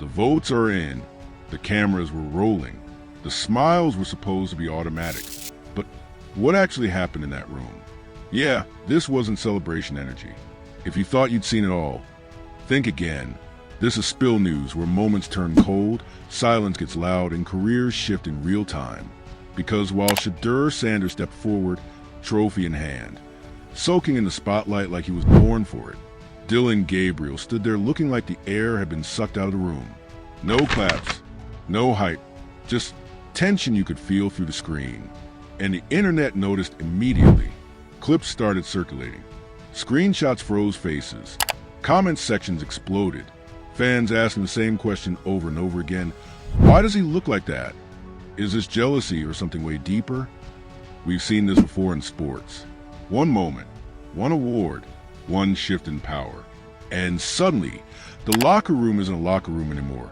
The votes are in. The cameras were rolling. The smiles were supposed to be automatic. But what actually happened in that room? Yeah, this wasn't celebration energy. If you thought you'd seen it all, think again. This is spill news where moments turn cold, silence gets loud, and careers shift in real time. Because while Shedeur Sanders stepped forward, trophy in hand, soaking in the spotlight like he was born for it, Dillon Gabriel stood there looking like the air had been sucked out of the room. No claps, no hype, just tension you could feel through the screen. And the internet noticed immediately. Clips started circulating. Screenshots froze faces. Comment sections exploded. Fans asking the same question over and over again. Why does he look like that? Is this jealousy or something way deeper? We've seen this before in sports. One moment, one award, one shift in power. And suddenly, the locker room isn't a locker room anymore.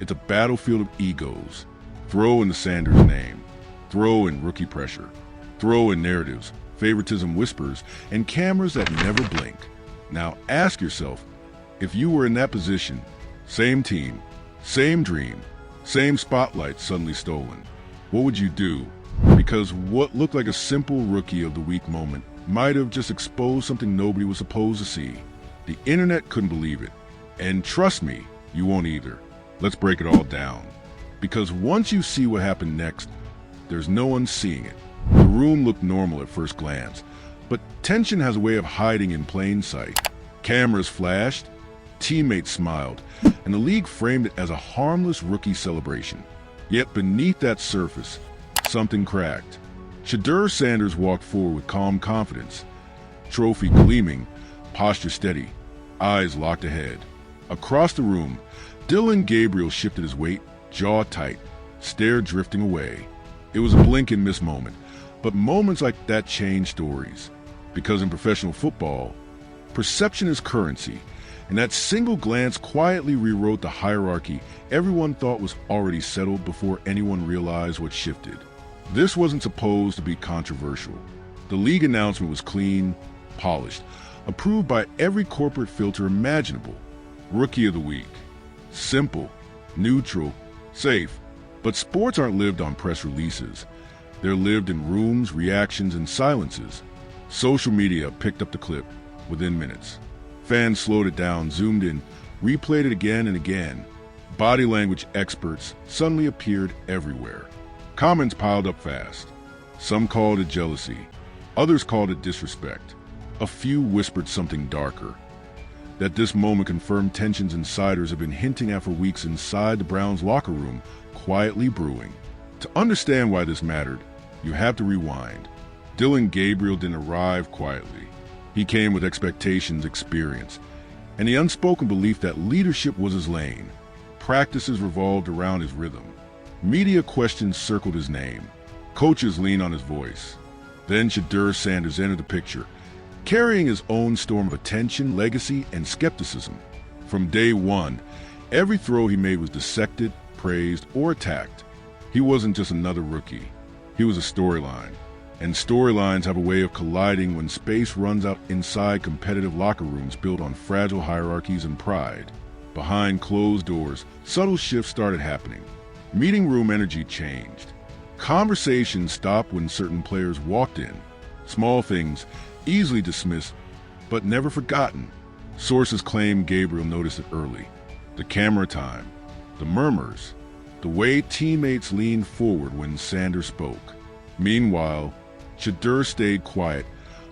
It's a battlefield of egos. Throw in the Sanders name. Throw in rookie pressure. Throw in narratives, favoritism whispers, and cameras that never blink. Now ask yourself, if you were in that position, same team, same dream, same spotlight suddenly stolen, what would you do? Because what looked like a simple rookie of the week moment might have just exposed something nobody was supposed to see. The internet couldn't believe it. And trust me, you won't either. Let's break it all down. Because once you see what happened next, there's no one seeing it. The room looked normal at first glance, but tension has a way of hiding in plain sight. Cameras flashed, teammates smiled, and the league framed it as a harmless rookie celebration. Yet beneath that surface, something cracked. Shedeur Sanders walked forward with calm confidence, trophy gleaming, posture steady, eyes locked ahead. Across the room, Dillon Gabriel shifted his weight, jaw tight, stare drifting away. It was a blink and miss moment, but moments like that change stories. Because in professional football, perception is currency, and that single glance quietly rewrote the hierarchy everyone thought was already settled before anyone realized what shifted. This wasn't supposed to be controversial. The league announcement was clean, polished, approved by every corporate filter imaginable. Rookie of the week. Simple, neutral, safe. But sports aren't lived on press releases. They're lived in rooms, reactions, and silences. Social media picked up the clip within minutes. Fans slowed it down, zoomed in, replayed it again and again. Body language experts suddenly appeared everywhere. Comments piled up fast. Some called it jealousy. Others called it disrespect. A few whispered something darker. That this moment confirmed tensions insiders have been hinting at for weeks inside the Browns' locker room, quietly brewing. To understand why this mattered, you have to rewind. Dillon Gabriel didn't arrive quietly. He came with expectations, experience, and the unspoken belief that leadership was his lane. Practices revolved around his rhythm. Media questions circled his name. Coaches leaned on his voice. Then Shedeur Sanders entered the picture, carrying his own storm of attention, legacy, and skepticism. From day one, every throw he made was dissected, praised, or attacked. He wasn't just another rookie. He was a storyline. And storylines have a way of colliding when space runs out inside competitive locker rooms built on fragile hierarchies and pride. Behind closed doors, subtle shifts started happening. Meeting room energy changed. Conversations stopped when certain players walked in. Small things, easily dismissed, but never forgotten. Sources claim Gabriel noticed it early. The camera time, the murmurs, the way teammates leaned forward when Sanders spoke. Meanwhile, Shedeur stayed quiet,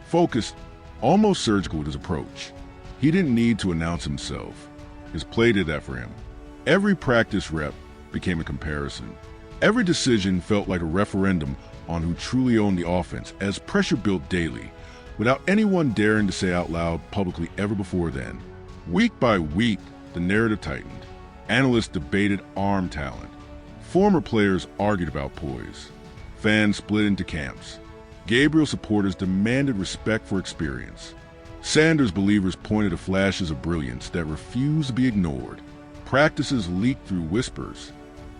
focused, almost surgical with his approach. He didn't need to announce himself. His play did that for him. Every practice rep became a comparison. Every decision felt like a referendum on who truly owned the offense as pressure built daily, without anyone daring to say out loud publicly ever before then. Week by week, the narrative tightened. Analysts debated arm talent. Former players argued about poise. Fans split into camps. Gabriel supporters demanded respect for experience. Sanders believers pointed to flashes of brilliance that refused to be ignored. Practices leaked through whispers.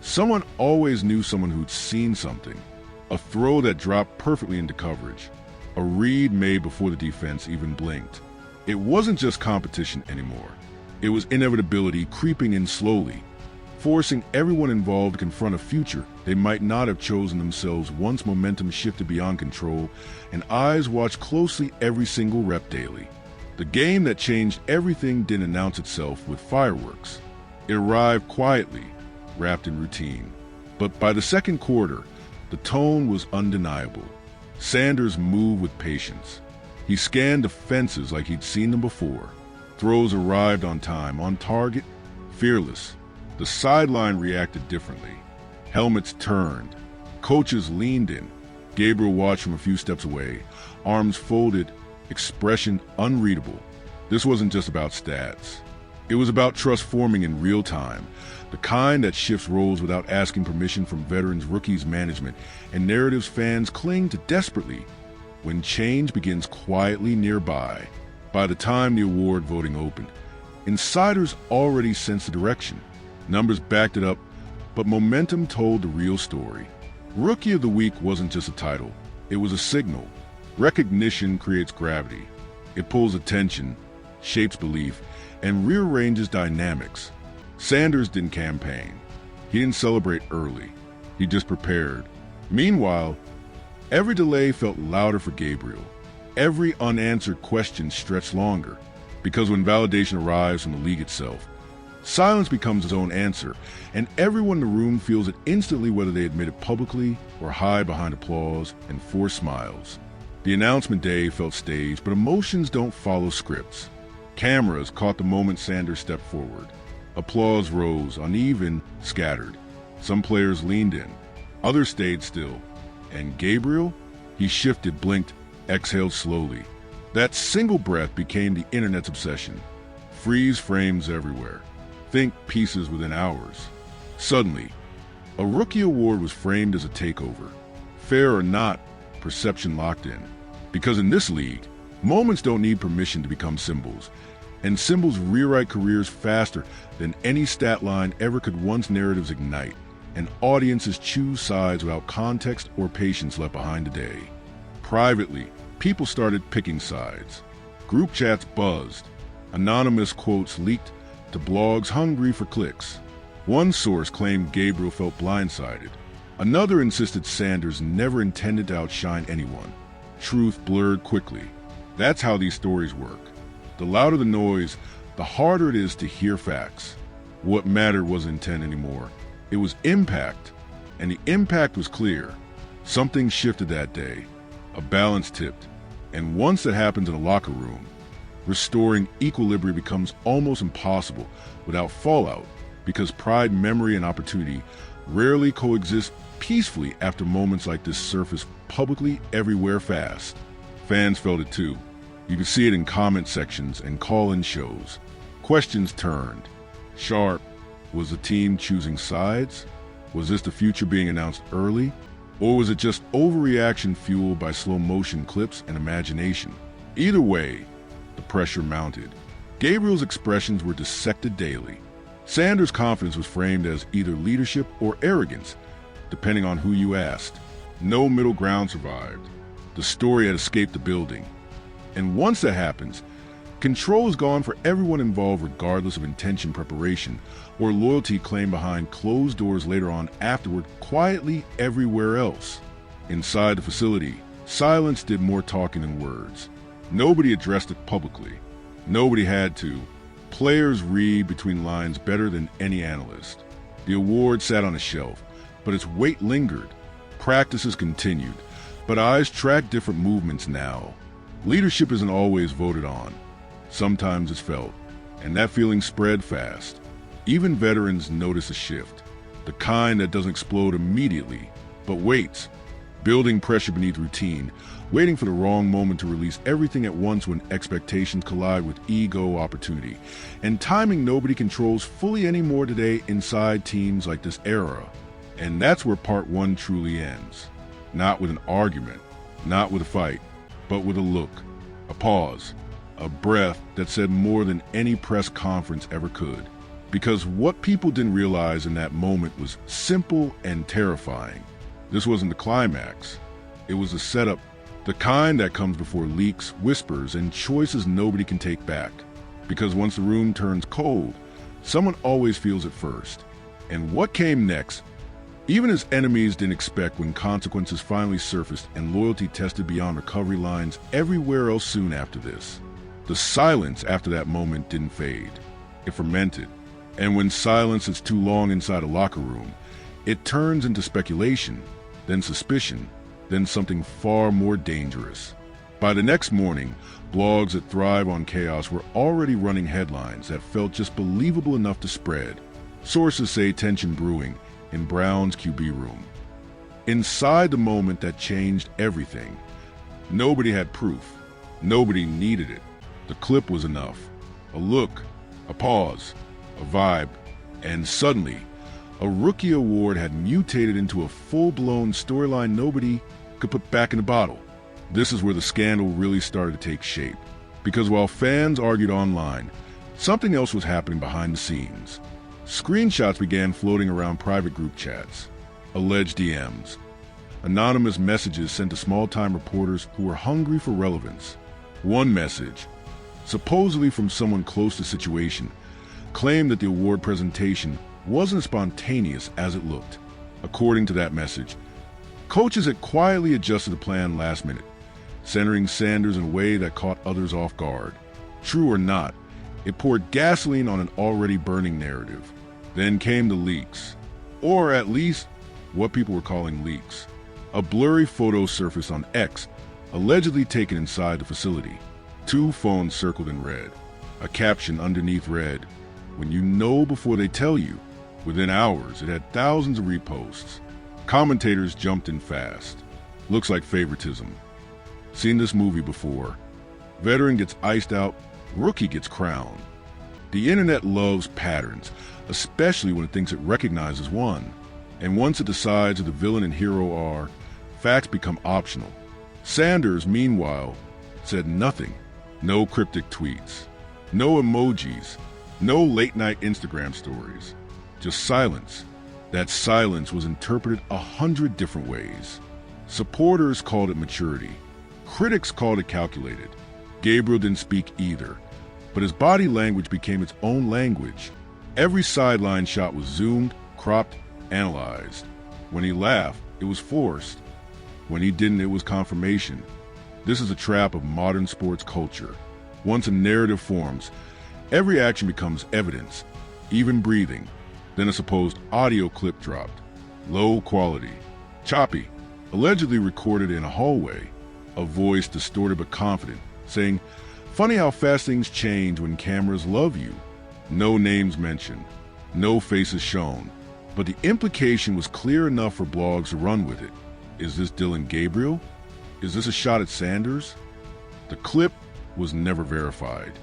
Someone always knew someone who'd seen something. A throw that dropped perfectly into coverage. A read made before the defense even blinked. It wasn't just competition anymore. It was inevitability creeping in slowly. forcing everyone involved to confront a future they might not have chosen themselves once momentum shifted beyond control and eyes watched closely every single rep daily. The game that changed everything didn't announce itself with fireworks. It arrived quietly, wrapped in routine. But by the second quarter, the tone was undeniable. Sanders moved with patience. He scanned defenses like he'd seen them before. Throws arrived on time, on target, fearless. The sideline reacted differently. Helmets turned. Coaches leaned in. Gabriel watched from a few steps away, arms folded, expression unreadable. This wasn't just about stats. It was about trust forming in real time, the kind that shifts roles without asking permission from veterans, rookies, management, and narratives fans cling to desperately when change begins quietly nearby. By the time the award voting opened, insiders already sensed the direction. Numbers backed it up, but momentum told the real story. Rookie of the Week wasn't just a title, it was a signal. Recognition creates gravity. It pulls attention, shapes belief, and rearranges dynamics. Sanders didn't campaign. He didn't celebrate early. He just prepared. Meanwhile, every delay felt louder for Gabriel. Every unanswered question stretched longer, because when validation arrives from the league itself, silence becomes its own answer, and everyone in the room feels it instantly, whether they admit it publicly or hide behind applause and forced smiles. The announcement day felt staged, but emotions don't follow scripts. Cameras caught the moment Sanders stepped forward. Applause rose, uneven, scattered. Some players leaned in, others stayed still. And Gabriel? He shifted, blinked, exhaled slowly. That single breath became the internet's obsession. Freeze frames everywhere. Think pieces within hours. Suddenly, a rookie award was framed as a takeover. Fair or not, perception locked in. Because in this league, moments don't need permission to become symbols, and symbols rewrite careers faster than any stat line ever could. Once narratives ignite, and audiences choose sides without context or patience left behind today. Privately, people started picking sides. Group chats buzzed. Anonymous quotes leaked to blogs hungry for clicks. One source claimed Gabriel felt blindsided. Another insisted Sanders never intended to outshine anyone. Truth blurred quickly. That's how these stories work. The louder the noise, the harder it is to hear facts. What mattered wasn't intent anymore. It was impact, and the impact was clear. Something shifted that day. A balance tipped, and once that happens in a locker room, restoring equilibrium becomes almost impossible without fallout, because pride, memory, and opportunity rarely coexist peacefully after moments like this surface publicly everywhere fast. Fans felt it too. You could see it in comment sections and call-in shows. Questions turned. Sharp. Was the team choosing sides? Was this the future being announced early? Or was it just overreaction fueled by slow-motion clips and imagination? Either way, the pressure mounted. Gabriel's expressions were dissected daily. Sanders' confidence was framed as either leadership or arrogance, depending on who you asked. No middle ground survived. The story had escaped the building. And once that happens, control is gone for everyone involved, regardless of intention, preparation, or loyalty claimed behind closed doors later on afterward, quietly everywhere else. Inside the facility, silence did more talking than words. Nobody addressed it publicly. Nobody had to. Players read between lines better than any analyst. The award sat on a shelf, but its weight lingered. Practices continued, but eyes tracked different movements now. Leadership isn't always voted on. Sometimes it's felt, and that feeling spread fast. Even veterans notice a shift, the kind that doesn't explode immediately, but waits, building pressure beneath routine, waiting for the wrong moment to release everything at once when expectations collide with ego, opportunity, and timing nobody controls fully anymore today inside teams like this era. And that's where part one truly ends. Not with an argument, not with a fight, but with a look, a pause, a breath that said more than any press conference ever could. Because what people didn't realize in that moment was simple and terrifying. This wasn't the climax. It was the setup, the kind that comes before leaks, whispers, and choices nobody can take back. Because once the room turns cold, someone always feels it first. And what came next? Even his enemies didn't expect when consequences finally surfaced and loyalty tested beyond recovery lines everywhere else soon after this. The silence after that moment didn't fade. It fermented. And when silence is too long inside a locker room, it turns into speculation, then suspicion, then something far more dangerous. By the next morning, blogs that thrive on chaos were already running headlines that felt just believable enough to spread. Sources say tension brewing in Brown's QB room. Inside the moment that changed everything. Nobody had proof. Nobody needed it. The clip was enough. A look, a pause, a vibe, and suddenly, a rookie award had mutated into a full-blown storyline nobody could put back in the bottle. This is where the scandal really started to take shape. Because while fans argued online, something else was happening behind the scenes. Screenshots began floating around private group chats, alleged DMs, anonymous messages sent to small-time reporters who were hungry for relevance. One message, supposedly from someone close to the situation, claimed that the award presentation wasn't as spontaneous as it looked. According to that message, coaches had quietly adjusted the plan last minute, centering Sanders in a way that caught others off guard. True or not, it poured gasoline on an already burning narrative. Then came the leaks, or at least what people were calling leaks. A blurry photo surfaced on X, allegedly taken inside the facility. 2 phones circled in red. A caption underneath read, "When you know before they tell you." Within hours, it had thousands of reposts. Commentators jumped in fast. Looks like favoritism. Seen this movie before. Veteran gets iced out, rookie gets crowned. The internet loves patterns, especially when it thinks it recognizes one. And once it decides who the villain and hero are, facts become optional. Sanders, meanwhile, said nothing. No cryptic tweets. No emojis. No late-night Instagram stories. Just silence. That silence was interpreted 100 different ways. Supporters called it maturity. Critics called it calculated. Gabriel didn't speak either, but his body language became its own language. Every sideline shot was zoomed, cropped, analyzed. When he laughed, it was forced. When he didn't, it was confirmation. This is a trap of modern sports culture. Once a narrative forms, every action becomes evidence, even breathing. Then a supposed audio clip dropped. Low quality, choppy, allegedly recorded in a hallway. A voice distorted but confident, saying, "Funny how fast things change when cameras love you." No names mentioned, no faces shown, but the implication was clear enough for blogs to run with it. Is this Dillon Gabriel? Is this a shot at Sanders? The clip was never verified.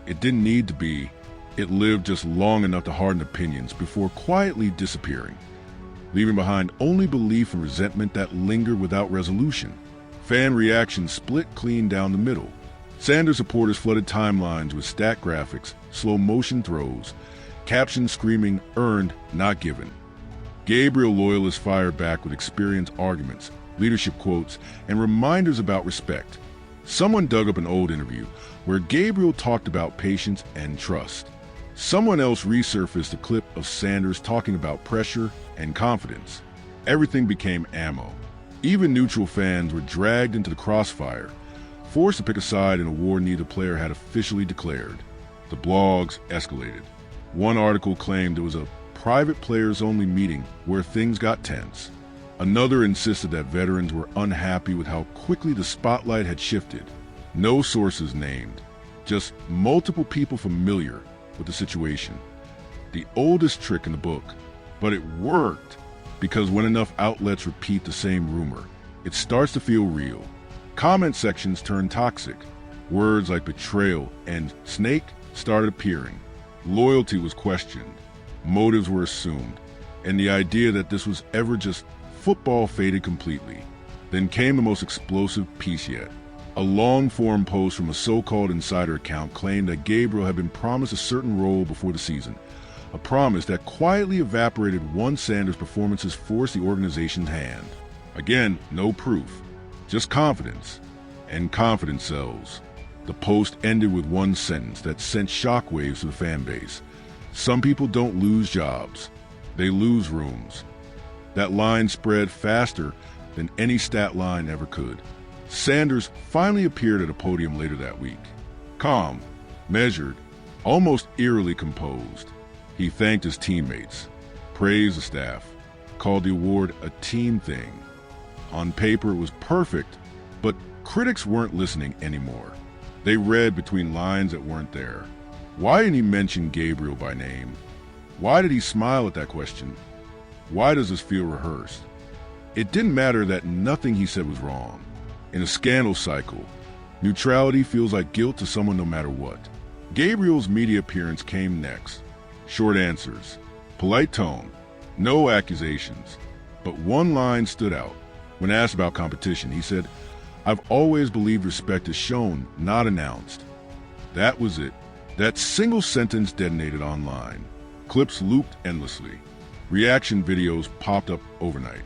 It didn't need to be. It lived just long enough to harden opinions before quietly disappearing, leaving behind only belief and resentment that lingered without resolution. Fan reactions split clean down the middle. Sanders supporters flooded timelines with stat graphics, slow motion throws, captions screaming, "Earned, not given." Gabriel loyalists fired back with experienced arguments, leadership quotes, and reminders about respect. Someone dug up an old interview where Gabriel talked about patience and trust. Someone else resurfaced a clip of Sanders talking about pressure and confidence. Everything became ammo. Even neutral fans were dragged into the crossfire, forced to pick a side in a war neither player had officially declared. The blogs escalated. One article claimed it was a private players-only meeting where things got tense. Another insisted that veterans were unhappy with how quickly the spotlight had shifted. No sources named, just multiple people familiar with the situation. The oldest trick in the book, but it worked. Because when enough outlets repeat the same rumor, it starts to feel real. Comment sections turn toxic. Words like betrayal and snake started appearing. Loyalty was questioned. Motives were assumed. And the idea that this was ever just football faded completely. Then came the most explosive piece yet. A long-form post from a so-called insider account claimed that Gabriel had been promised a certain role before the season. A promise that quietly evaporated once Sanders' performances forced the organization's hand. Again, no proof, just confidence. And confidence sells. The post ended with one sentence that sent shockwaves to the fan base. Some people don't lose jobs. They lose rooms. That line spread faster than any stat line ever could. Sanders finally appeared at a podium later that week. Calm, measured, almost eerily composed. He thanked his teammates, praised the staff, called the award a team thing. On paper, it was perfect, but critics weren't listening anymore. They read between lines that weren't there. Why didn't he mention Gabriel by name? Why did he smile at that question? Why does this feel rehearsed? It didn't matter that nothing he said was wrong. In a scandal cycle, neutrality feels like guilt to someone no matter what. Gabriel's media appearance came next. Short answers, polite tone, no accusations. But one line stood out. When asked about competition, he said, "I've always believed respect is shown, not announced." That was it. That single sentence detonated online. Clips looped endlessly. Reaction videos popped up overnight.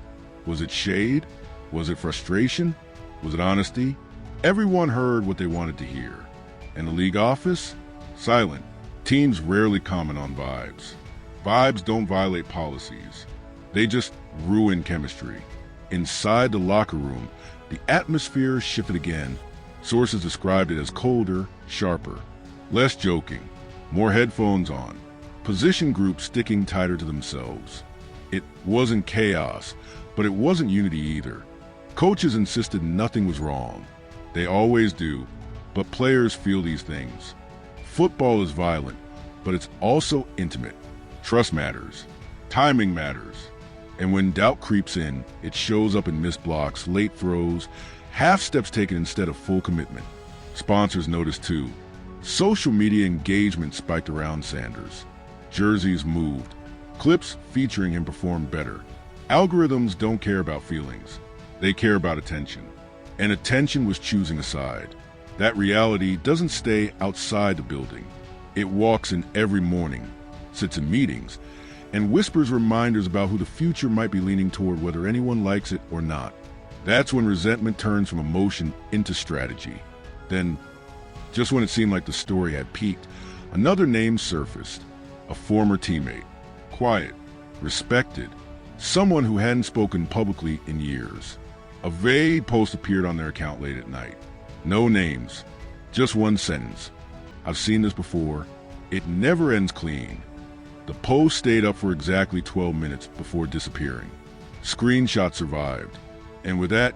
Was it shade? Was it frustration? Was it honesty? Everyone heard what they wanted to hear. And the league office? Silent. Teams rarely comment on vibes. Vibes don't violate policies. They just ruin chemistry. Inside the locker room, the atmosphere shifted again. Sources described it as colder, sharper. Less joking, more headphones on, position groups sticking tighter to themselves. It wasn't chaos, but it wasn't unity either. Coaches insisted nothing was wrong. They always do, but players feel these things. Football is violent, but it's also intimate. Trust matters. Timing matters. And when doubt creeps in, it shows up in missed blocks, late throws, half steps taken instead of full commitment. Sponsors noticed too. Social media engagement spiked around Sanders. Jerseys moved. Clips featuring him performed better. Algorithms don't care about feelings. They care about attention. And attention was choosing a side. That reality doesn't stay outside the building. It walks in every morning, sits in meetings, and whispers reminders about who the future might be leaning toward, whether anyone likes it or not. That's when resentment turns from emotion into strategy. Then, just when it seemed like the story had peaked, another name surfaced. A former teammate. Quiet, respected, someone who hadn't spoken publicly in years. A vague post appeared on their account late at night. No names, just one sentence. "I've seen this before. It never ends clean." The post stayed up for exactly 12 minutes before disappearing. Screenshots survived. And with that,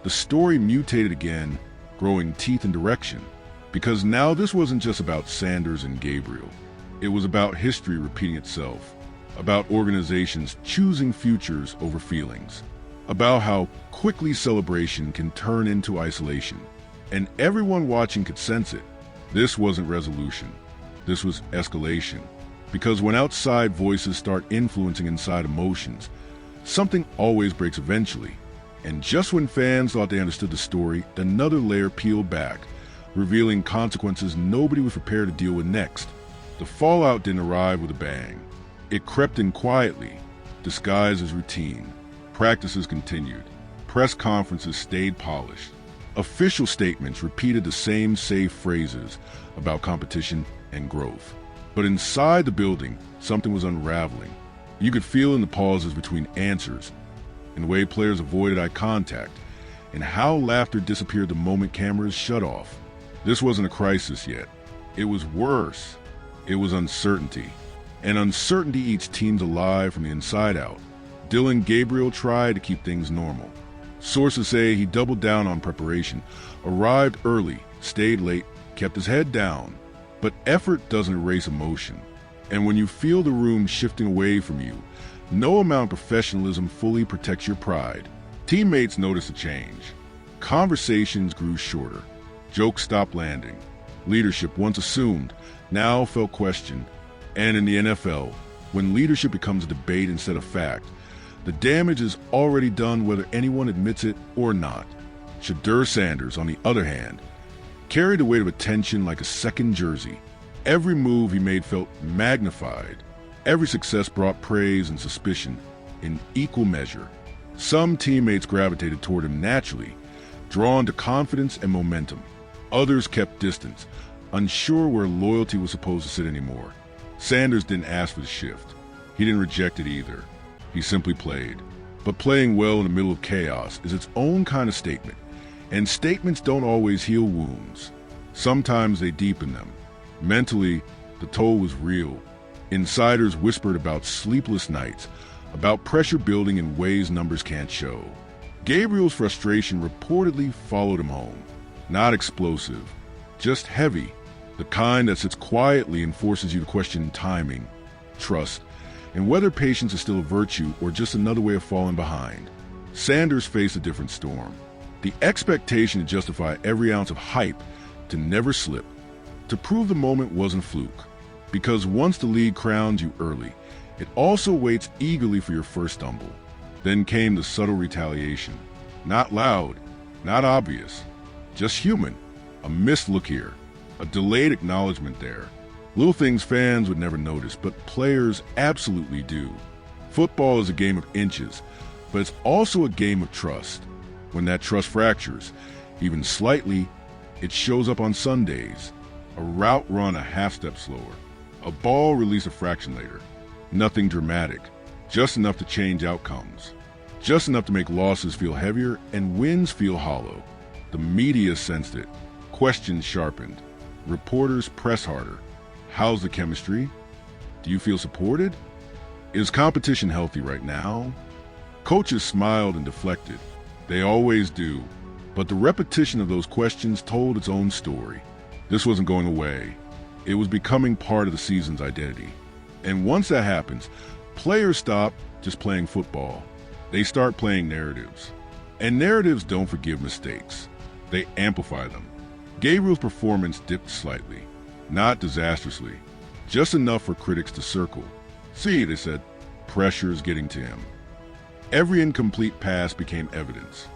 the story mutated again, growing teeth and direction. Because now this wasn't just about Sanders and Gabriel. It was about history repeating itself, about organizations choosing futures over feelings, about how quickly celebration can turn into isolation. And everyone watching could sense it. This wasn't resolution. This was escalation. Because when outside voices start influencing inside emotions, something always breaks eventually. And just when fans thought they understood the story, another layer peeled back, revealing consequences nobody was prepared to deal with next. The fallout didn't arrive with a bang. It crept in quietly, disguised as routine. Practices continued. Press conferences stayed polished. Official statements repeated the same safe phrases about competition and growth. But inside the building, something was unraveling. You could feel in the pauses between answers, in the way players avoided eye contact, and how laughter disappeared the moment cameras shut off. This wasn't a crisis yet. It was worse. It was uncertainty. And uncertainty eats teams alive from the inside out. Dillon Gabriel tried to keep things normal. Sources say he doubled down on preparation, arrived early, stayed late, kept his head down. But effort doesn't erase emotion. And when you feel the room shifting away from you, no amount of professionalism fully protects your pride. Teammates noticed a change. Conversations grew shorter. Jokes stopped landing. Leadership, once assumed, now felt questioned. And in the NFL, when leadership becomes a debate instead of fact, the damage is already done whether anyone admits it or not. Shedeur Sanders, on the other hand, carried the weight of attention like a second jersey. Every move he made felt magnified. Every success brought praise and suspicion in equal measure. Some teammates gravitated toward him naturally, drawn to confidence and momentum. Others kept distance, unsure where loyalty was supposed to sit anymore. Sanders didn't ask for the shift. He didn't reject it either. He simply played. But playing well in the middle of chaos is its own kind of statement. And statements don't always heal wounds. Sometimes they deepen them. Mentally, the toll was real. Insiders whispered about sleepless nights, about pressure building in ways numbers can't show. Gabriel's frustration reportedly followed him home. Not explosive, just heavy. The kind that sits quietly and forces you to question timing, trust, and whether patience is still a virtue or just another way of falling behind. Sanders faced a different storm. The expectation to justify every ounce of hype, to never slip, to prove the moment wasn't fluke. Because once the league crowns you early, it also waits eagerly for your first stumble. Then came the subtle retaliation. Not loud, not obvious, just human. A missed look here, a delayed acknowledgement there. Little things fans would never notice, but players absolutely do. Football is a game of inches, but it's also a game of trust. When that trust fractures, even slightly, it shows up on Sundays. A route run a half step slower, a ball released a fraction later. Nothing dramatic, just enough to change outcomes. Just enough to make losses feel heavier and wins feel hollow. The media sensed it. Questions sharpened. Reporters press harder. How's the chemistry? Do you feel supported? Is competition healthy right now? Coaches smiled and deflected. They always do. But the repetition of those questions told its own story. This wasn't going away. It was becoming part of the season's identity. And once that happens, players stop just playing football. They start playing narratives. And narratives don't forgive mistakes. They amplify them. Gabriel's performance dipped slightly. Not disastrously, just enough for critics to circle. See, they said, pressure's getting to him. Every incomplete pass became evidence.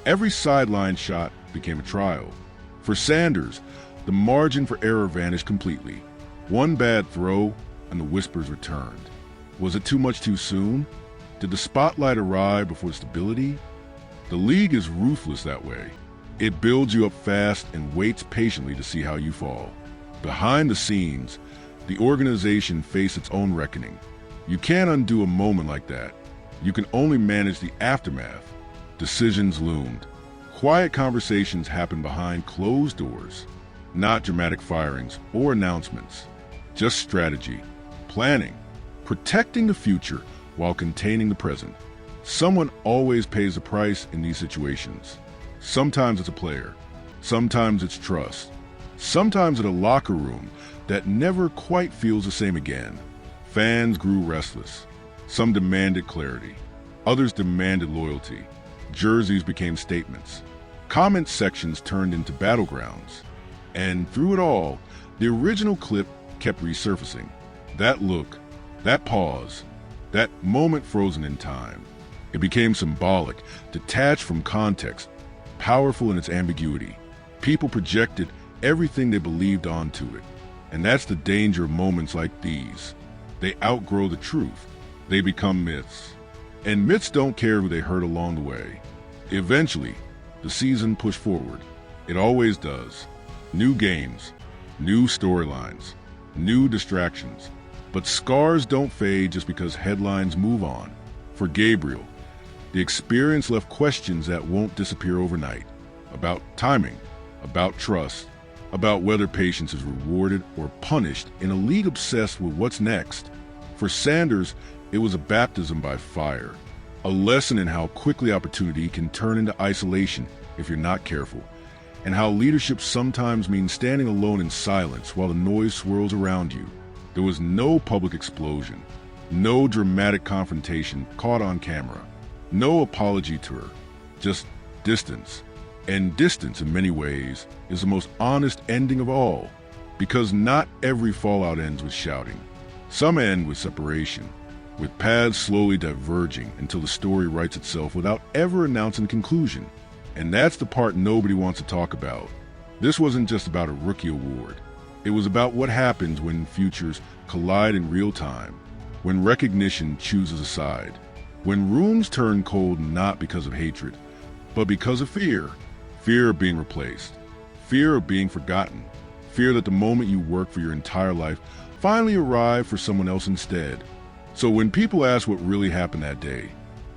Every sideline shot became a trial. For Sanders, the margin for error vanished completely. One bad throw, and the whispers returned. Was it too much too soon? Did the spotlight arrive before stability? The league is ruthless that way. It builds you up fast and waits patiently to see how you fall. Behind the scenes, the organization faced its own reckoning. You can't undo a moment like that. You can only manage the aftermath. Decisions loomed. Quiet conversations happened behind closed doors. Not dramatic firings or announcements. Just strategy, planning, protecting the future while containing the present. Someone always pays the price in these situations. Sometimes it's a player. Sometimes it's trust. Sometimes in a locker room that never quite feels the same again. Fans grew restless. Some demanded clarity. Others demanded loyalty. Jerseys became statements. Comment sections turned into battlegrounds. And through it all, the original clip kept resurfacing. That look, that pause, that moment frozen in time. It became symbolic, detached from context, powerful in its ambiguity. People projected everything they believed onto it. And that's the danger of moments like these. They outgrow the truth. They become myths. And myths don't care who they hurt along the way. Eventually, the season pushed forward. It always does. New games, new storylines, new distractions. But scars don't fade just because headlines move on. For Gabriel, the experience left questions that won't disappear overnight. About timing, about trust, about whether patience is rewarded or punished in a league obsessed with what's next. For Sanders, it was a baptism by fire, a lesson in how quickly opportunity can turn into isolation if you're not careful, and how leadership sometimes means standing alone in silence while the noise swirls around you. There was no public explosion, no dramatic confrontation caught on camera, no apology tour, just distance. And distance, in many ways, is the most honest ending of all, because not every fallout ends with shouting. Some end with separation, with paths slowly diverging until the story writes itself without ever announcing conclusion. And that's the part nobody wants to talk about. This wasn't just about a rookie award. It was about what happens when futures collide in real time, when recognition chooses a side, when rooms turn cold not because of hatred, but because of fear. Fear of being replaced, fear of being forgotten, fear that the moment you work for your entire life finally arrived for someone else instead. So when people ask what really happened that day,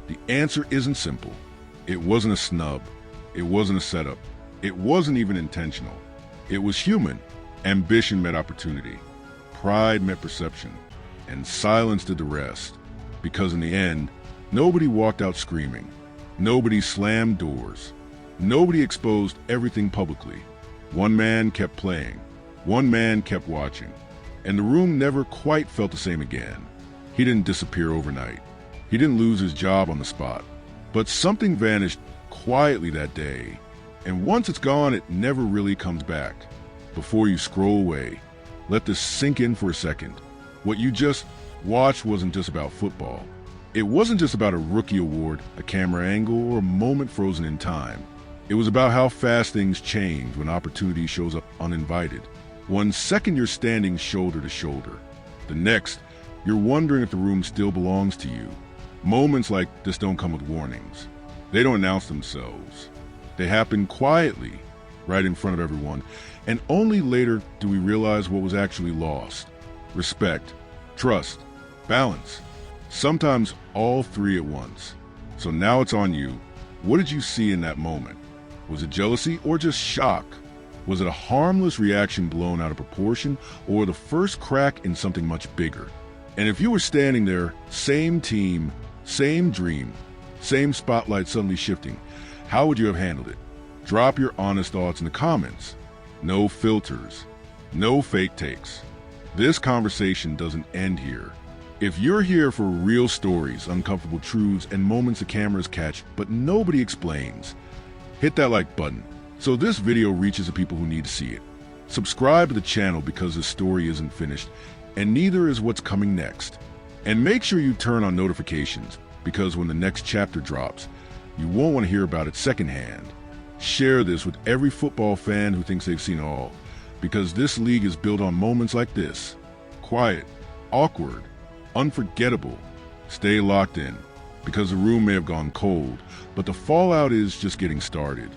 the answer isn't simple. It wasn't a snub. It wasn't a setup. It wasn't even intentional. It was human. Ambition met opportunity. Pride met perception. And silence did the rest. Because in the end, nobody walked out screaming. Nobody slammed doors. Nobody exposed everything publicly. One man kept playing. One man kept watching. And the room never quite felt the same again. He didn't disappear overnight. He didn't lose his job on the spot. But something vanished quietly that day. And once it's gone, it never really comes back. Before you scroll away, let this sink in for a second. What you just watched wasn't just about football. It wasn't just about a rookie award, a camera angle, or a moment frozen in time. It was about how fast things change when opportunity shows up uninvited. 1 second you're standing shoulder to shoulder. The next, you're wondering if the room still belongs to you. Moments like this don't come with warnings. They don't announce themselves. They happen quietly, right in front of everyone, and only later do we realize what was actually lost. Respect, trust, balance. Sometimes all three at once. So now it's on you. What did you see in that moment? Was it jealousy or just shock? Was it a harmless reaction blown out of proportion, or the first crack in something much bigger? And if you were standing there, same team, same dream, same spotlight suddenly shifting, how would you have handled it? Drop your honest thoughts in the comments. No filters, no fake takes. This conversation doesn't end here. If you're here for real stories, uncomfortable truths, and moments the cameras catch but nobody explains, hit that like button so this video reaches the people who need to see it. Subscribe to the channel because this story isn't finished, and neither is what's coming next. And make sure you turn on notifications, because when the next chapter drops, you won't want to hear about it secondhand. Share this with every football fan who thinks they've seen it all, because this league is built on moments like this. Quiet, awkward, unforgettable. Stay locked in, because the room may have gone cold, but the fallout is just getting started.